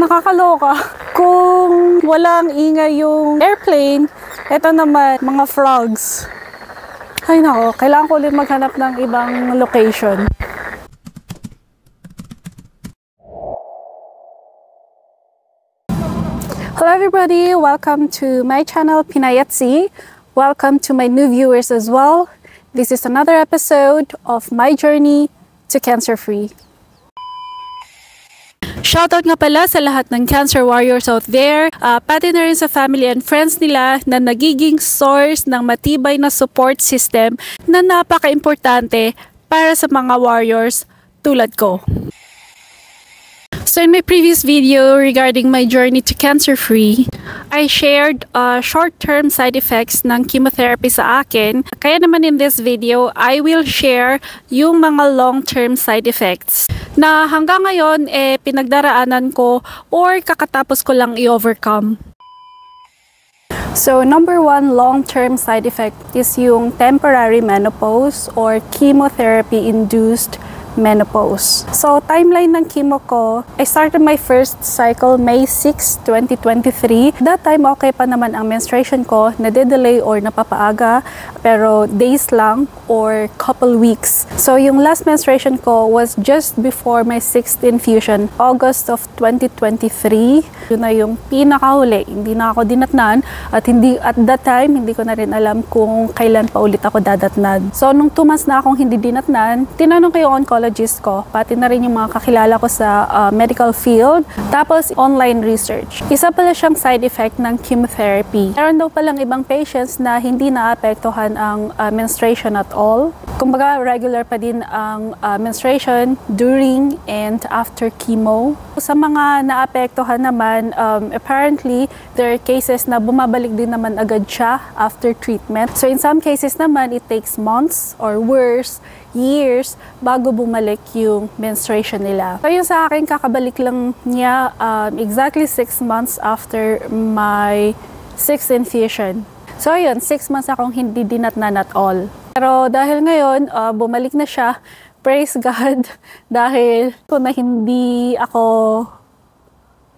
Nakakaloka. Kung walang ingay yung airplane, eto naman, mga frogs. Ay nako, kailangan ko ulit maghanap ng ibang location. Hello everybody, welcome to my channel Pinayatsi. Welcome to my new viewers as well. This is another episode of my journey to cancer-free. Shoutout nga pala sa lahat ng cancer warriors out there, pati na rin sa family and friends nila na nagiging source ng matibay na support system na napaka-importante para sa mga warriors tulad ko. So in my previous video regarding my journey to cancer-free, I shared short-term side effects ng chemotherapy sa akin. Kaya naman in this video, I will share yung mga long-term side effects na hanggang ngayon pinagdaraanan ko or kakatapos ko lang i-overcome. So number one long-term side effect is yung temporary menopause or chemotherapy-induced menopause. So, timeline ng chemo ko, I started my first cycle May 6, 2023. That time, okay pa naman ang menstruation ko, nade-delay or napapaaga, pero days lang or couple weeks. So, yung last menstruation ko was just before my 6th infusion, August of 2023. Yun na yung pinakahuli. Hindi na ako dinatnan at that time, hindi ko na rin alam kung kailan pa ulit ako dadatnan. So, nung 2 months na akong hindi dinatnan, tinanong ko yung oncologist ko, pati na rin yung mga kakilala ko sa medical field, tapos online research. Isa pala siyang side effect ng chemotherapy. Meron daw palang ibang patients na hindi naapektuhan ang menstruation at all. Kumbaga, regular pa din ang menstruation during and after chemo. Sa mga naapektuhan naman, apparently, there are cases na bumabalik din naman agad siya after treatment. So in some cases naman, it takes months or worse, years bago bumalik yung menstruation nila. So yung sa akin, kakabalik lang niya exactly 6 months after my 6th infusion. So yun, 6 months akong hindi dinatnan at all. Pero dahil ngayon, bumalik na siya, praise God, dahil kung na hindi ako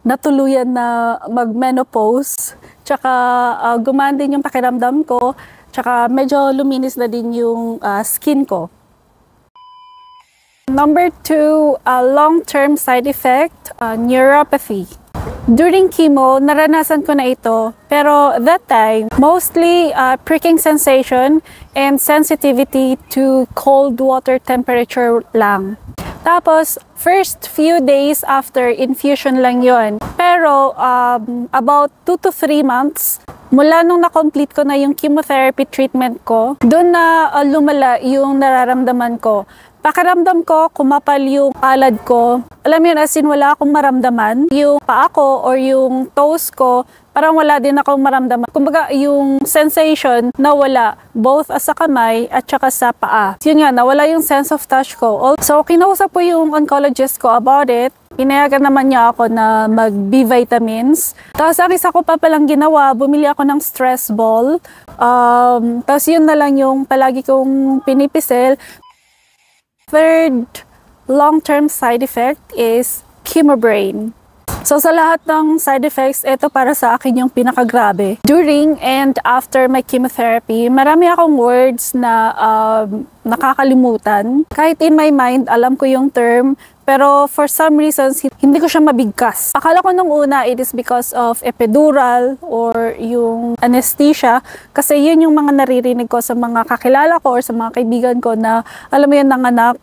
natuluyan na mag-menopause, tsaka gumaan din yung pakiramdam ko, tsaka medyo luminis na din yung skin ko. Number 2, long-term side effect, neuropathy. During chemo, naranasan ko na ito, pero that time, mostly pricking sensation and sensitivity to cold water temperature lang. Tapos, first few days after infusion lang yon. Pero, about 2 to 3 months, mula nung na-complete ko na yung chemotherapy treatment ko, doon na lumala yung nararamdaman ko. Pakiramdam ko, kumapal yung palad ko. Alam mo yun, as in wala akong maramdaman. Yung paa ko or yung toes ko, parang wala din akong maramdaman. Kumbaga, yung sensation nawala, both sa kamay at saka sa paa. Yun nga, nawala yung sense of touch ko. So, kinausap ko yung oncologist ko about it. Pinayagan naman niya ako na mag-B vitamins. Tapos ang isa ko pa palang ginawa, bumili ako ng stress ball. Tapos yun na lang yung palagi kong pinipisil. Third long-term side effect is chemobrain. So sa lahat ng side effects, ito para sa akin yung pinakagrabe. During and after my chemotherapy, marami akong words na nakakalimutan. Kahit in my mind, alam ko yung term, pero for some reasons, hindi ko siya mabigkas. Akala ko nung una, it is because of epidural or yung anesthesia. Kasi yun yung mga naririnig ko sa mga kakilala ko or sa mga kaibigan ko na, alam mo yun, nanganak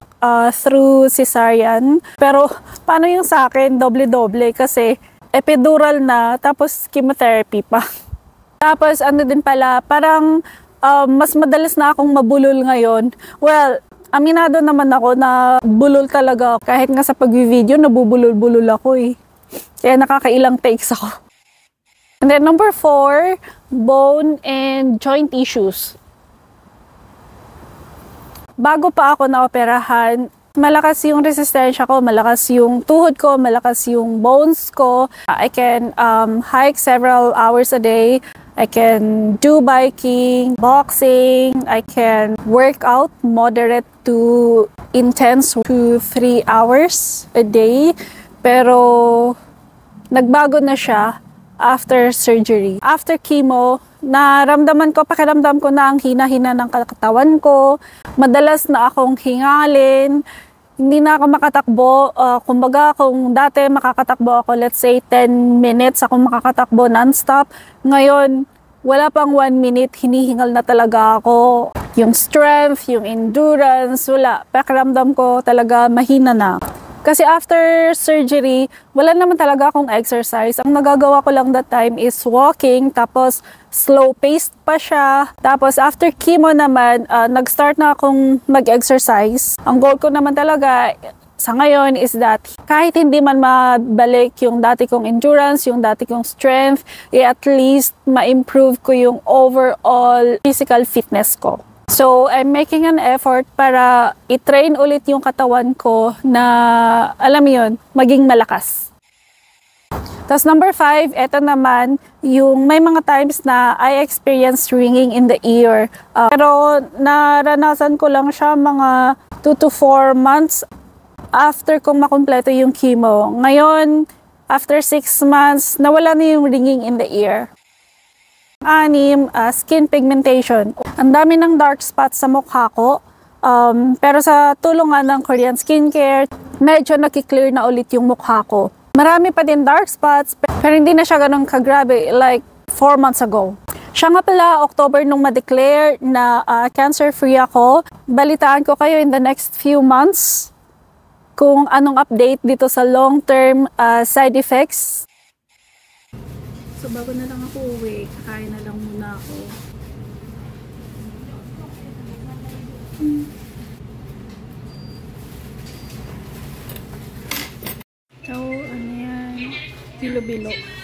through cesarean. Pero paano yung sa akin, doble-doble kasi epidural na, tapos chemotherapy pa. Tapos ano din pala, parang mas madalas na akong mabulol ngayon. Well, aminado naman ako na bulol talaga. Kahit nga sa pag-video, nabubulol-bulol ako eh. Kaya nakakailang takes ako. And then number 4, bone and joint issues. Bago pa ako naoperahan, malakas yung resistensya ko, malakas yung tuhod ko, malakas yung bones ko. I can hike several hours a day. I can do biking, boxing, I can work out moderate to intense 2-3 hours a day. Pero nagbago na siya after surgery. After chemo, pakiramdam ko na ang hina-hina ng katawan ko. Madalas na akong hingalin. Hindi na ako makatakbo. Kumbaga, kung dati makakatakbo ako, let's say 10 minutes ako makakatakbo non-stop. Ngayon, wala pang 1 minute, hinihingal na talaga ako. Yung strength, yung endurance, wala. Pakiramdam ko talaga mahina na. Kasi after surgery, wala naman talaga akong exercise. Ang nagagawa ko lang that time is walking, tapos slow-paced pa siya. Tapos after chemo naman, nag-start na akong mag-exercise. Ang goal ko naman talaga sa ngayon is that kahit hindi man mabalik yung dati kong endurance, yung dati kong strength, at least ma-improve ko yung overall physical fitness ko. So, I'm making an effort para i-train ulit yung katawan ko na, alam mo yun, maging malakas. Tapos number 5, eto naman, yung may mga times na I experience ringing in the ear. Pero naranasan ko lang siya mga 2 to 4 months after kong makumpleto yung chemo. Ngayon, after 6 months, nawala na yung ringing in the ear. 6, skin pigmentation. Ang dami ng dark spots sa mukha ko. Pero sa tulungan ng Korean skincare, medyo nakiklear na ulit yung mukha ko. Marami pa din dark spots, pero hindi na siya ganun kagrabe like 4 months ago. Siya nga pala, October nung ma-declare na cancer-free ako. Balitaan ko kayo in the next few months kung anong update dito sa long-term side effects. So bago na lang ako uwi, kakain na lang muna ako. So, ano yan? Bilo-bilo.